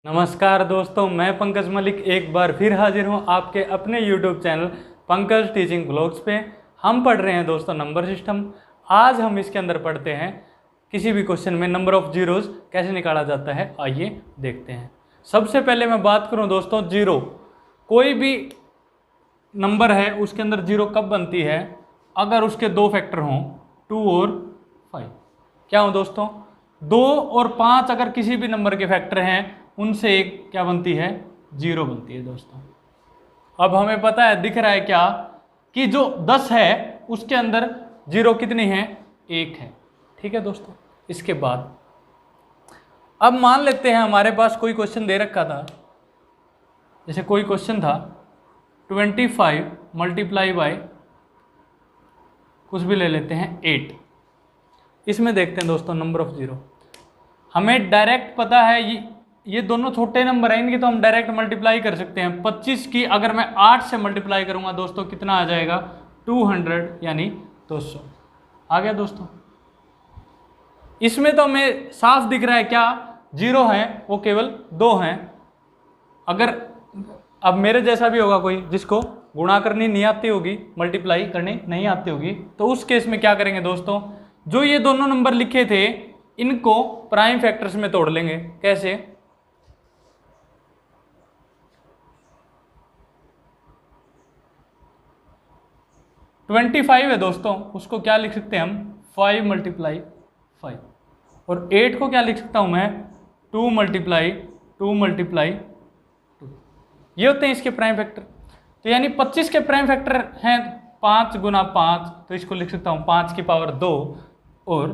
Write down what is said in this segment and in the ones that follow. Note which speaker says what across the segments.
Speaker 1: नमस्कार दोस्तों, मैं पंकज मलिक एक बार फिर हाजिर हूं आपके अपने YouTube channel Pankaj teaching blogs पे। हम पढ़ रहे हैं दोस्तों नंबर सिस्टम। आज हम इसके अंदर पढ़ते हैं किसी भी क्वेश्चन में नंबर ऑफ जीरोज़ कैसे निकाला जाता है। आइए देखते हैं। सबसे पहले मैं बात करूं दोस्तों, जीरो, कोई भी नंबर है उसके अंदर जीरो कब बनती है? अगर उसके दो फैक्टर हों, 2 और 5। क्या हो दोस्तों? 2 और 5 अगर किसी भी नंबर के फैक्टर हैं, उनसे एक क्या बनती है? जीरो बनती है दोस्तों। अब हमें पता है, दिख रहा है क्या, कि जो 10 है उसके अंदर जीरो कितनी है? 1 है। ठीक है दोस्तों। इसके बाद अब मान लेते हैं हमारे पास कोई क्वेश्चन दे रखा था। जैसे कोई क्वेश्चन था 25 मल्टीप्लाई बाय कुछ भी ले लेते हैं 8। इसमें देखते हैं दोस्तों नंबर ऑफ जीरो। हमें डायरेक्ट पता है ये दोनों छोटे नंबर हैं, इनकी तो हम डायरेक्ट मल्टीप्लाई कर सकते हैं। 25 की अगर मैं 8 से मल्टीप्लाई करूंगा दोस्तों, कितना आ जाएगा? 200 यानी 200 आ गया दोस्तों। इसमें तो हमें साफ दिख रहा है क्या, जीरो हैं वो केवल 2 हैं। अगर अब मेरे जैसा भी होगा कोई जिसको गुणा करनी नहीं आती होगी, मल्टीप्लाई करनी नहीं आती होगी, तो उस केस में क्या करेंगे दोस्तों, जो ये दोनों नंबर लिखे थे इनको प्राइम फैक्टर्स में तोड़ लेंगे। कैसे? ट्वेंटी 25 है दोस्तों, उसको क्या लिख सकते हैं हम? 5 मल्टीप्लाई 5। और 8 को क्या लिख सकता हूं मैं? 2 मल्टीप्लाई 2 मल्टीप्लाई 2। ये होते हैं इसके प्राइम फैक्टर। तो यानी 25 के प्राइम फैक्टर हैं 5 गुना 5, तो इसको लिख सकता हूं 5 की पावर 2। और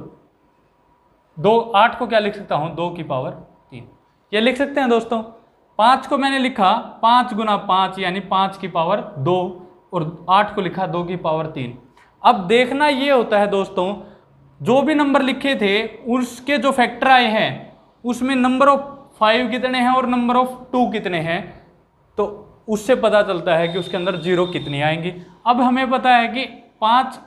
Speaker 1: 8 को क्या लिख सकता हूं? 2 की पावर 3। ये लिख सकते हैं दोस्तों। 5 को मैंने लिखा 5 गुना 5 यानी 5 की पावर 2, और 8 को लिखा 2 की पावर 3। अब देखना ये होता है दोस्तों, जो भी नंबर लिखे थे उसके जो फैक्टर आए हैं उसमें नंबर ऑफ 5 कितने हैं और नंबर ऑफ 2 कितने हैं, तो उससे पता चलता है कि उसके अंदर जीरो कितनी आएंगी। अब हमें पता है कि 5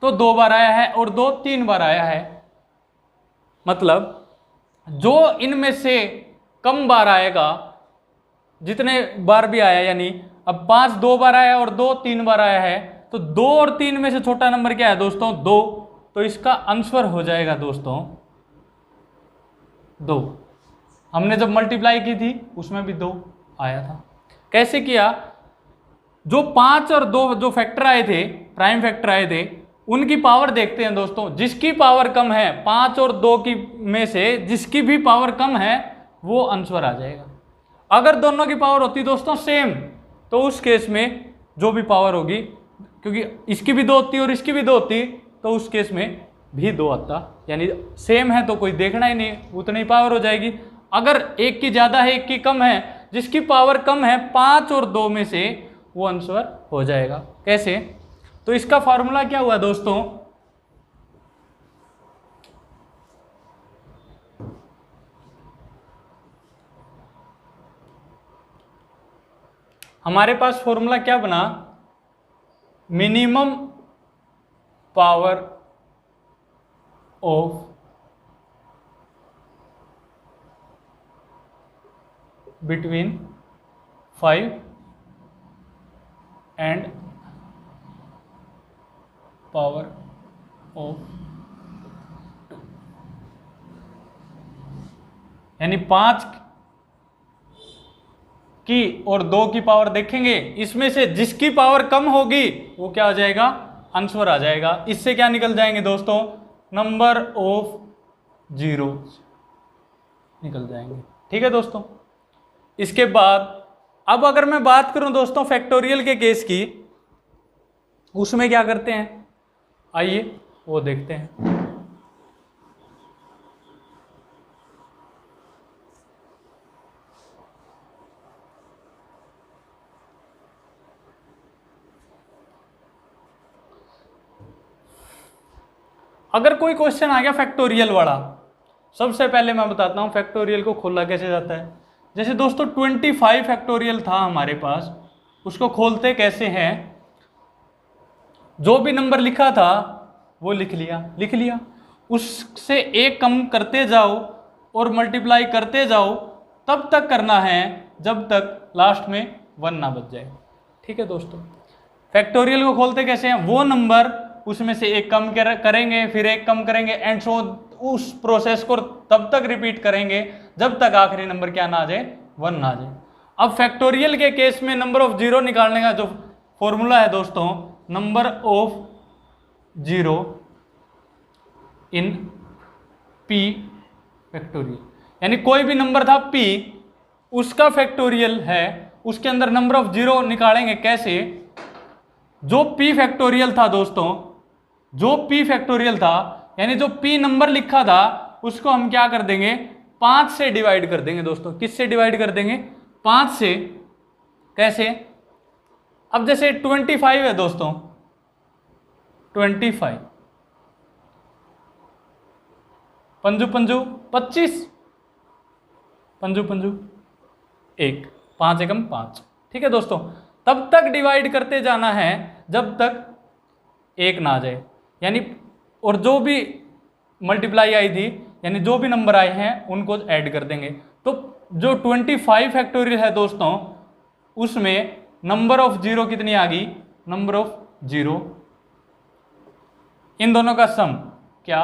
Speaker 1: तो 2 बार आया है और 2 3 बार आया है, मतलब जो इनमें से कम बार आएगा, जितने बार भी आया, यानी अब 5 2 बार आया और 2 3 बार आया है, तो 2 और 3 में से छोटा नंबर क्या है दोस्तों? 2। तो इसका आंसर हो जाएगा दोस्तों 2। हमने जब मल्टीप्लाई की थी उसमें भी 2 आया था। कैसे किया? जो 5 और 2 जो फैक्टर आए थे, प्राइम फैक्टर आए थे, उनकी पावर देखते हैं दोस्तों। जिसकी पावर कम है 5 और 2 की में से जिसकी भी पावर कम है वो आंसर आ जाएगा। अगर दोनों की पावर होती दोस्तों सेम, तो उस केस में जो भी पावर होगी, क्योंकि इसकी भी 2 होती और इसकी भी 2 होती, तो उस केस में भी 2 आता। यानी सेम है तो कोई देखना ही नहीं, उतनी पावर हो जाएगी। अगर एक की ज़्यादा है एक की कम है, जिसकी पावर कम है 5 और 2 में से, वो आंसर हो जाएगा। कैसे? तो इसका फॉर्मूला क्या हुआ दोस्तों? हमारे पास फॉर्मूला क्या बना? Minimum power of between 5 and power of 2। यानी 5 की और 2 की पावर देखेंगे, इसमें से जिसकी पावर कम होगी वो क्या आ जाएगा? आंसर आ जाएगा। इससे क्या निकल जाएंगे दोस्तों? नंबर ऑफ जीरो निकल जाएंगे। ठीक है दोस्तों। इसके बाद अब अगर मैं बात करूं दोस्तों फैक्टोरियल के केस की, उसमें क्या करते हैं, आइए वो देखते हैं। अगर कोई क्वेश्चन आ गया फैक्टोरियल वाला, सबसे पहले मैं बताता हूं फैक्टोरियल को खोला कैसे जाता है। जैसे दोस्तों 25 फैक्टोरियल था हमारे पास, उसको खोलते कैसे हैं? जो भी नंबर लिखा था वो लिख लिया, उससे एक कम करते जाओ और मल्टीप्लाई करते जाओ, तब तक करना है जब तक लास्ट में 1 ना बच जाए। ठीक है दोस्तों, फैक्टोरियल को खोलते कैसे हैं, वो नंबर उसमें से एक कम करेंगे, फिर एक कम करेंगे, एंड सो उस प्रोसेस को तब तक रिपीट करेंगे जब तक आखिरी नंबर क्या ना आ जाए, 1 ना आ जाए। अब फैक्टोरियल के केस में नंबर ऑफ जीरो निकालने का जो फॉर्मूला है दोस्तों, number of zero in P factorial, यानी कोई भी नंबर था p, उसका फैक्टोरियल है, उसके अंदर नंबर ऑफ जीरो निकालेंगे कैसे, जो p फैक्टोरियल था दोस्तों, जो p फैक्टोरियल था यानी जो p नंबर लिखा था उसको हम क्या कर देंगे, 5 से डिवाइड कर देंगे दोस्तों। किससे डिवाइड कर देंगे, 5 से। कैसे, अब जैसे 25 है दोस्तों, 25 पंजू पंजू 25, पंजू पंजू 1, 5 एकम 5। ठीक है दोस्तों, तब तक डिवाइड करते जाना है जब तक 1 ना आ जाए, यानी और जो भी मल्टीप्लाई आई थी यानी जो भी नंबर आए हैं उनको ऐड कर देंगे। तो जो 25 फैक्टोरियल है दोस्तों, उसमें नंबर ऑफ जीरो कितनी आ गई, नंबर ऑफ जीरो, इन दोनों का सम क्या,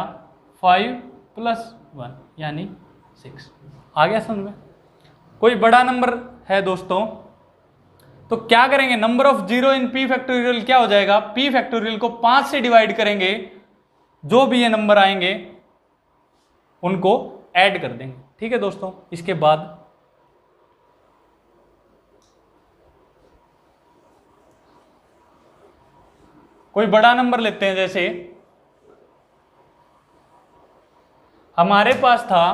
Speaker 1: 5 + 1 यानी 6। आ गया समझ में। कोई बड़ा नंबर है दोस्तों तो क्या करेंगे, number of zero in p factorial क्या हो जाएगा, p फैक्टोरियल को 5 से डिवाइड करेंगे, जो भी ये नंबर आएंगे उनको ऐड कर देंगे। ठीक है दोस्तों, इसके बाद कोई बड़ा नंबर लेते हैं, जैसे हमारे पास था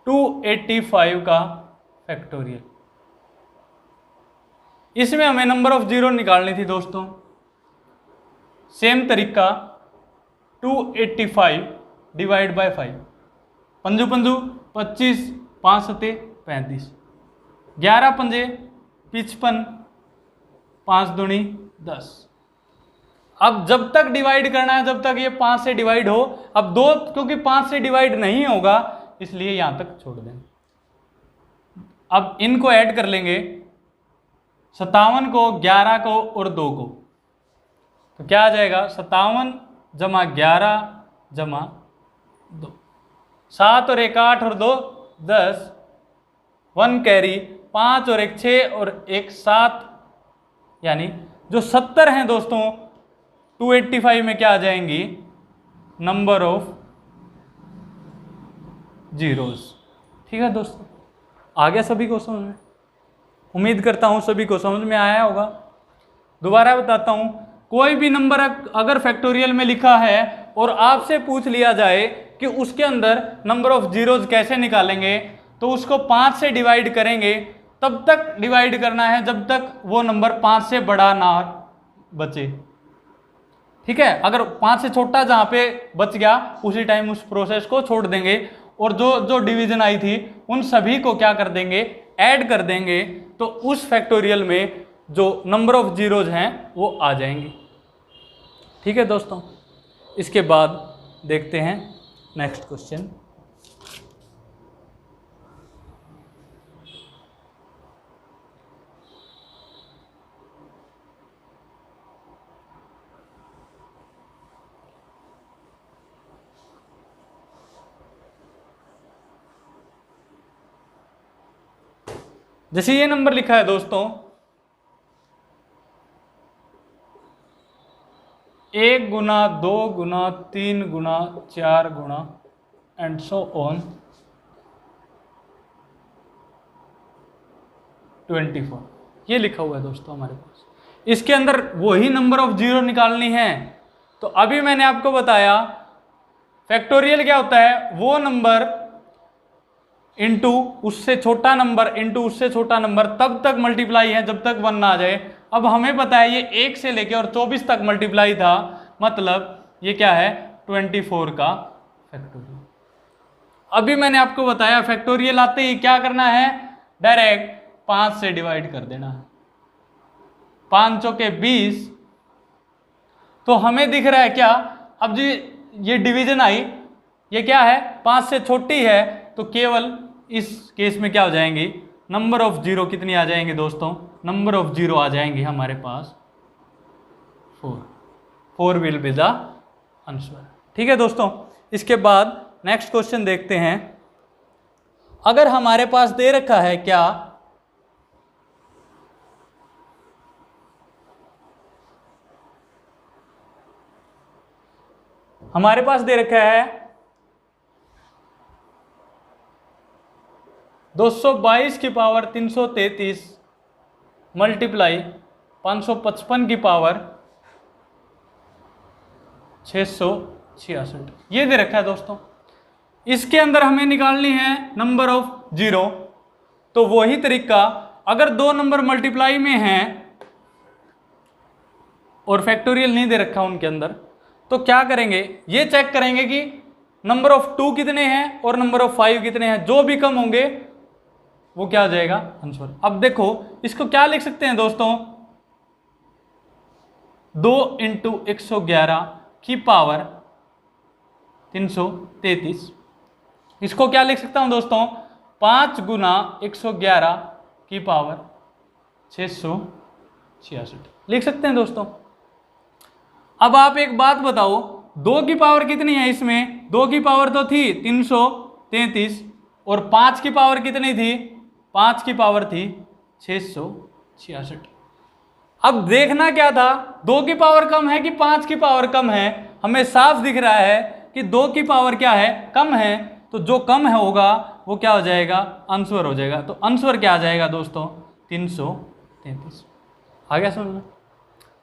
Speaker 1: 285 का फैक्टोरियल, इसमें हमें नंबर ऑफ जीरो निकालनी थी दोस्तों। सेम तरीका 285 डिवाइड बाय 5, पंजू पंजू 25, 5 सते 35, 11 पंजे 55, 5 दूनी 10। अब जब तक डिवाइड करना है जब तक ये 5 से डिवाइड हो। अब 2 क्योंकि 5 से डिवाइड नहीं होगा इसलिए यहां तक छोड़ दें। अब इनको ऐड कर लेंगे, 57 को, 11 को और 2 को, तो क्या आ जाएगा, 57 जमा 11 जमा 2, 7 और 1 8 और 2 10, 1 कैरी, 5 और 1 6 और 1 7, यानी जो 70 हैं दोस्तों 285 में क्या आ जाएंगी, नंबर ऑफ जीरोस। ठीक है दोस्तों, आ गया सभी को समझ में, उम्मीद करता हूं सभी को समझ में आया होगा। दोबारा बताता हूं, कोई भी नंबर अगर फैक्टोरियल में लिखा है और आपसे पूछ लिया जाए कि उसके अंदर नंबर ऑफ जीरोज कैसे निकालेंगे, तो उसको 5 से डिवाइड करेंगे, तब तक डिवाइड करना है जब तक वो नंबर 5 से बड़ा ना बचे। ठीक है, अगर 5 से छोटा जहां पे बच गया उसी टाइम उस प्रोसेस को छोड़ देंगे, और जो डिवीजन आई थी उन सभी को क्या कर देंगे, ऐड कर देंगे, तो उस फैक्टोरियल में जो नंबर ऑफ जीरोज हैं वो आ जाएंगे। ठीक है दोस्तों, इसके बाद देखते हैं नेक्स्ट क्वेश्चन। जैसे ये नंबर लिखा है दोस्तों, 1 गुना 2 गुना 3 गुना 4 गुना एंड सो ऑन 24, ये लिखा हुआ है दोस्तों हमारे पास। इसके अंदर वही नंबर ऑफ जीरो निकालनी है। तो अभी मैंने आपको बताया फैक्टोरियल क्या होता है, वो नंबर इंटू उससे छोटा नंबर इंटू उससे छोटा नंबर, तब तक मल्टीप्लाई है जब तक 1 ना आ जाए। अब हमें पता है ये 1 से लेके और 24 तक मल्टीप्लाई था, मतलब ये क्या है, 24 का फैक्टोरियल। अभी मैंने आपको बताया फैक्टोरियल आते ही क्या करना है, डायरेक्ट 5 से डिवाइड कर देना है। 5 चौके 20, तो हमें दिख रहा है क्या, अब जी ये डिवीजन आई, ये क्या है, 5 से छोटी है तो केवल इस केस में क्या हो जाएंगी, नंबर ऑफ जीरो कितनी आ जाएंगे दोस्तों, नंबर ऑफ जीरो आ जाएंगे हमारे पास 4 विल बी द आंसर। ठीक है दोस्तों, इसके बाद नेक्स्ट क्वेश्चन देखते हैं। अगर हमारे पास दे रखा है क्या, हमारे पास दे रखा है 222 की पावर 333 मल्टीप्लाई 555 की पावर 666, ये दे रखा है दोस्तों। इसके अंदर हमें निकालनी है नंबर ऑफ जीरो। तो वही तरीका, अगर दो नंबर मल्टीप्लाई में हैं और फैक्टोरियल नहीं दे रखा उनके अंदर, तो क्या करेंगे, ये चेक करेंगे कि नंबर ऑफ 2 कितने हैं और नंबर ऑफ 5 कितने हैं, जो भी कम होंगे वो क्या हो जाएगा, आंसर। अब देखो इसको क्या लिख सकते हैं दोस्तों, 2 × 111 की पावर 333। इसको क्या लिख सकता हूं दोस्तों, 5 × 111 की पावर 666 लिख सकते हैं दोस्तों। अब आप एक बात बताओ, 2 की पावर कितनी है इसमें, 2 की पावर तो थी 333 और 5 की पावर कितनी थी, 5 की पावर थी 666। अब देखना क्या था, 2 की पावर कम है कि 5 की पावर कम है, हमें साफ दिख रहा है कि 2 की पावर क्या है, कम है, तो जो कम है होगा वो क्या हो जाएगा, आंसर हो जाएगा। तो आंसर क्या आ जाएगा दोस्तों, 333। आ गया समझ में?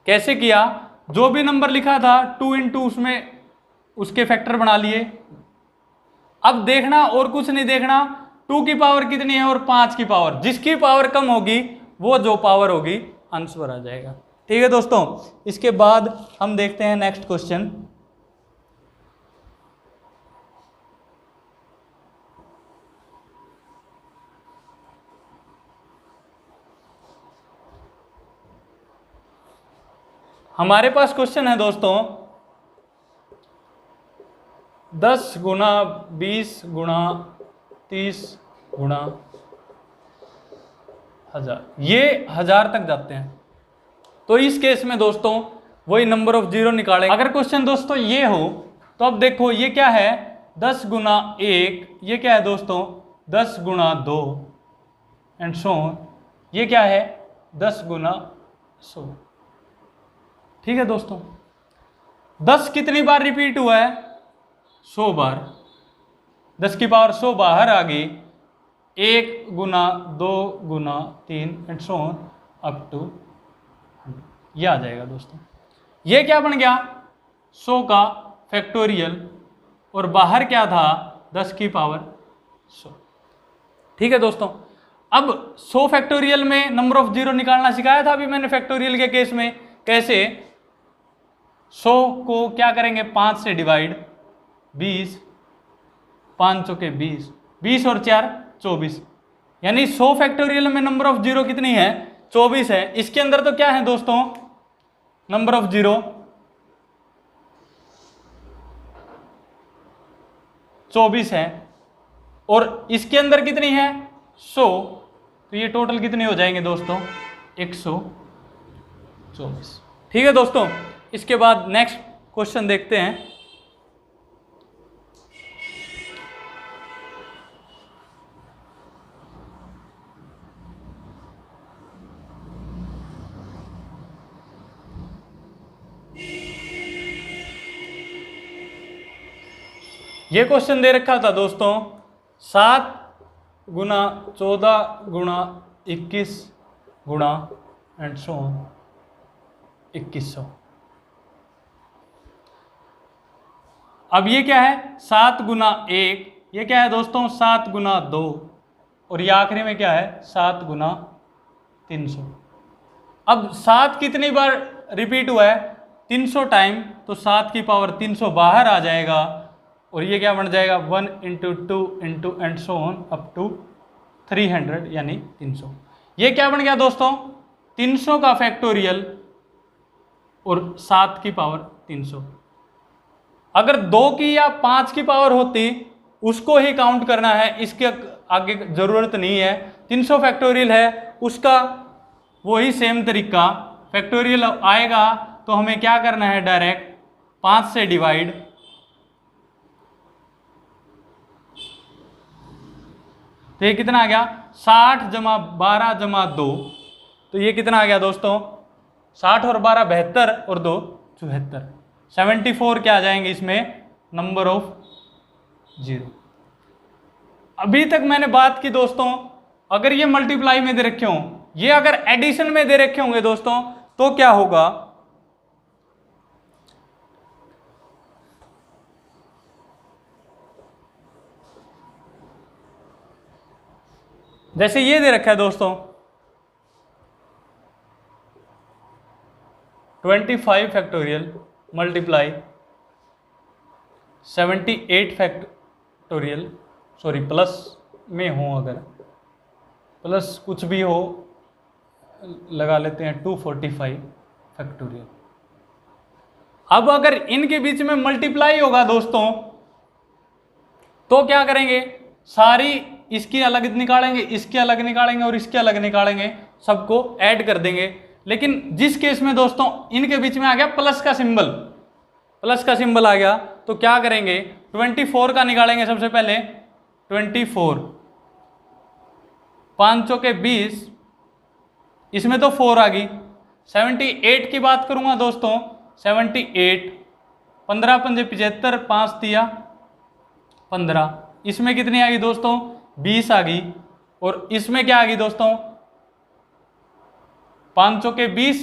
Speaker 1: कैसे किया, जो भी नंबर लिखा था 2 × उसमें उसके फैक्टर बना लिए। अब देखना और कुछ नहीं देखना, 2 की पावर कितनी है और 5 की पावर, जिसकी पावर कम होगी वो जो पावर होगी आंसर आ जाएगा। ठीक है दोस्तों, इसके बाद हम देखते हैं नेक्स्ट क्वेश्चन। हमारे पास क्वेश्चन है दोस्तों 10 × 20 × 30 × 1000, ये 1000 तक जाते हैं। तो इस केस में दोस्तों वही नंबर ऑफ जीरो निकालेंगे। अगर क्वेश्चन दोस्तों ये हो तो अब देखो ये क्या है, 10 × 1, ये क्या है दोस्तों 10 × 2 एंड सो ऑन, ये क्या है 10 × 100। ठीक है दोस्तों, 10 कितनी बार रिपीट हुआ है, 100 बार, 10 की पावर 100 बाहर आ गई, 1 × 2 × 3 and so on up to 100, ये आ जाएगा दोस्तों। ये क्या बन गया, 100 का फैक्टोरियल, और बाहर क्या था 10 की पावर 100। ठीक है दोस्तों, अब 100 फैक्टोरियल में नंबर ऑफ जीरो निकालना सिखाया था अभी मैंने फैक्टोरियल के केस में। कैसे, 100 को क्या करेंगे 5 से डिवाइड, 20, 5 चौके 20, 20 और 4 24, यानी 100 फैक्टोरियल में नंबर ऑफ जीरो कितनी है, 24 है। इसके अंदर तो क्या है दोस्तों, नंबर ऑफ जीरो 24 है, और इसके अंदर कितनी है 100, तो ये टोटल कितने हो जाएंगे दोस्तों 124। ठीक है दोस्तों, इसके बाद नेक्स्ट क्वेश्चन देखते हैं। ये क्वेश्चन दे रखा था दोस्तों 7 × 14 × 21 × एंड सो ऑन 2100। अब ये क्या है 7 × 1, ये क्या है दोस्तों 7 × 2, और ये आखिरी में क्या है 7 × 300। अब 7 कितनी बार रिपीट हुआ है 300 टाइम, तो 7 की पावर 300 बाहर आ जाएगा, और ये क्या बन जाएगा 1 × 2 × and so on up to 300, यानी 300। ये क्या बन गया दोस्तों 300 का फैक्टोरियल और 7 की पावर 300। अगर 2 की या 5 की पावर होती उसको ही काउंट करना है, इसके आगे ज़रूरत नहीं है। 300 फैक्टोरियल है उसका वही सेम तरीका, फैक्टोरियल आएगा तो हमें क्या करना है, डायरेक्ट 5 से डिवाइड, तो ये कितना आ गया 60 जमा 12 जमा 2, तो ये कितना आ गया दोस्तों 60 और 12 72 और 2 74, 74 क्या आ जाएंगे इसमें नंबर ऑफ जीरो। अभी तक मैंने बात की दोस्तों, अगर ये मल्टीप्लाई में दे रखे हों, ये अगर एडिशन में दे रखे होंगे दोस्तों तो क्या होगा, जैसे ये दे रखा है दोस्तों 25 factorial multiply 78 factorial, sorry plus में हो, अगर प्लस कुछ भी हो लगा लेते हैं 245 फैक्टोरियल। अब अगर इनके बीच में मल्टीप्लाई होगा दोस्तों तो क्या करेंगे, सारी इसकी अलग निकालेंगे, इसकी अलग निकालेंगे और इसके अलग निकालेंगे, सबको ऐड कर देंगे। लेकिन जिस केस में दोस्तों इनके बीच में आ गया प्लस का सिंबल, प्लस का सिंबल आ गया तो क्या करेंगे 24 का निकालेंगे सबसे पहले, 24 5 चौके 20, इसमें तो 4 आ गई। 78 की बात करूंगा दोस्तों 78, 15 पंजे 75, 5 दिया 15, इसमें कितनी आ गई दोस्तों 20 आ गई, और इसमें क्या आ गई दोस्तों 5 चौके 20,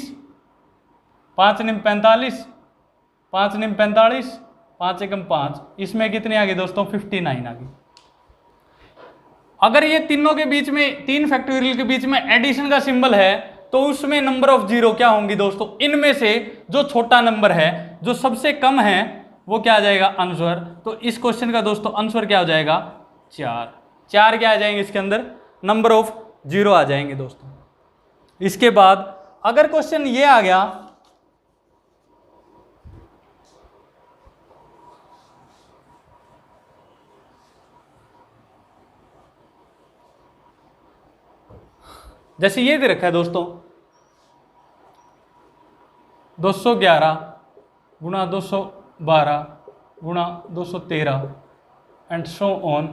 Speaker 1: 5 निम 45, 5 निम 45, 5 एकम 5, इसमें कितनी आ गई दोस्तों 59 आ गई। अगर ये तीनों के बीच में, तीन फैक्टोरियल के बीच में एडिशन का सिंबल है तो उसमें नंबर ऑफ जीरो क्या होंगी दोस्तों, इनमें से जो छोटा नंबर है, जो सबसे कम है, वो क्या आ जाएगा आंसर। तो इस क्वेश्चन का दोस्तों आंसर क्या हो जाएगा 4, 4 क्या आ जाएंगे इसके अंदर नंबर ऑफ जीरो आ जाएंगे दोस्तों। इसके बाद अगर क्वेश्चन ये आ गया, जैसे ये दे रखा है दोस्तों 211 गुणा 212 गुणा 213 एंड सो ऑन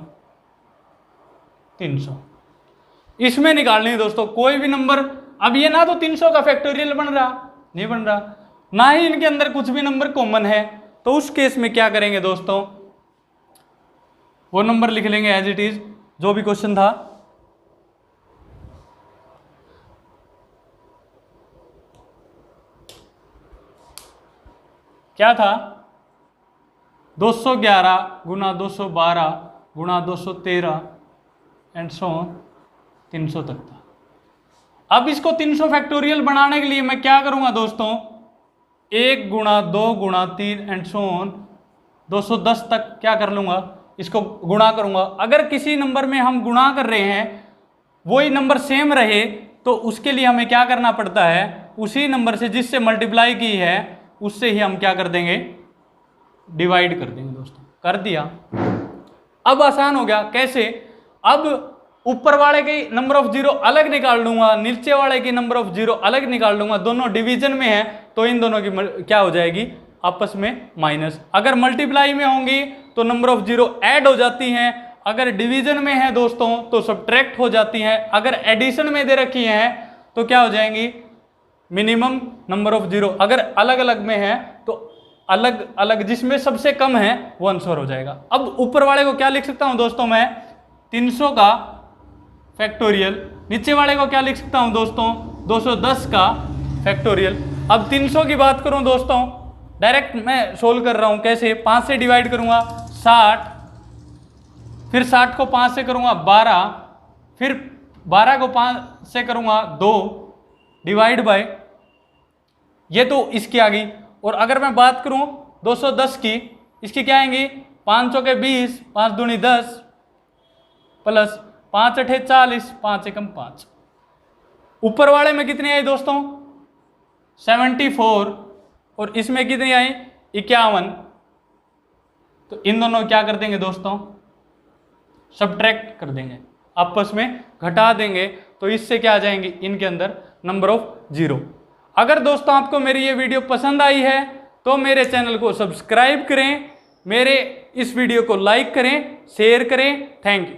Speaker 1: 300, इसमें निकालनी है दोस्तों कोई भी नंबर। अब ये ना तो 300 का फैक्टोरियल बन रहा, नहीं बन रहा, ना ही इनके अंदर कुछ भी नंबर कॉमन है, तो उस केस में क्या करेंगे दोस्तों, वो नंबर लिख लेंगे एज इट इज, जो भी क्वेश्चन था। क्या था 211 गुणा 212 गुणा 213 एंड सो 300 तक था। अब इसको 300 फैक्टोरियल बनाने के लिए मैं क्या करूंगा दोस्तों, 1 गुणा 2 गुणा 3 एंड सो 210 तक क्या कर लूंगा, इसको गुणा करूंगा। अगर किसी नंबर में हम गुणा कर रहे हैं वही नंबर सेम रहे तो उसके लिए हमें क्या करना पड़ता है, उसी नंबर से जिससे मल्टीप्लाई की है उससे ही हम क्या कर देंगे, डिवाइड कर देंगे दोस्तों। कर दिया। अब आसान हो गया, कैसे, अब ऊपर वाले की नंबर ऑफ जीरो अलग निकाल लूंगा, नीचे वाले की नंबर ऑफ जीरो अलग निकाल लूंगा, दोनों डिवीजन में है तो इन दोनों की क्या हो जाएगी आपस में माइनस। अगर मल्टीप्लाई में होंगी तो नंबर ऑफ जीरो ऐड हो जाती हैं, अगर डिवीजन में है दोस्तों तो सब्ट्रैक्ट हो जाती हैं, अगर एडिशन में दे रखी हैं तो क्या हो जाएंगी मिनिमम नंबर ऑफ जीरो, अगर अलग अलग में है तो अलग अलग, जिसमें सबसे कम है वो आंसर हो जाएगा। अब ऊपर वाले को क्या लिख सकता हूं दोस्तों मैं 300 का फैक्टोरियल, नीचे वाले को क्या लिख सकता हूं दोस्तों 210 का फैक्टोरियल। अब 300 की बात करूं दोस्तों, डायरेक्ट मैं सोल्व कर रहा हूं, कैसे, 5 से डिवाइड करूंगा 60, फिर 60 को 5 से करूंगा 12, फिर 12 को 5 से करूंगा 2 डिवाइड बाय, ये तो इसकी आ गई। और अगर मैं बात करूं 210 की, इसकी क्या आएंगी 5 चौके 20, 5 दूनी 10 प्लस 5 अठे 40, 5 एकम 5। ऊपर वाले में कितनी आई दोस्तों 74 और इसमें कितनी आई 51। तो इन दोनों क्या कर देंगे दोस्तों, सब्ट्रैक्ट कर देंगे। आपस में घटा देंगे तो इससे क्या आ जाएंगे, इनके अंदर नंबर ऑफ जीरो। अगर दोस्तों आपको मेरी ये वीडियो पसंद आई है तो मेरे चैनल को सब्सक्राइब करें, मेरे इस वीडियो को लाइक करें, शेयर करें। Thank you.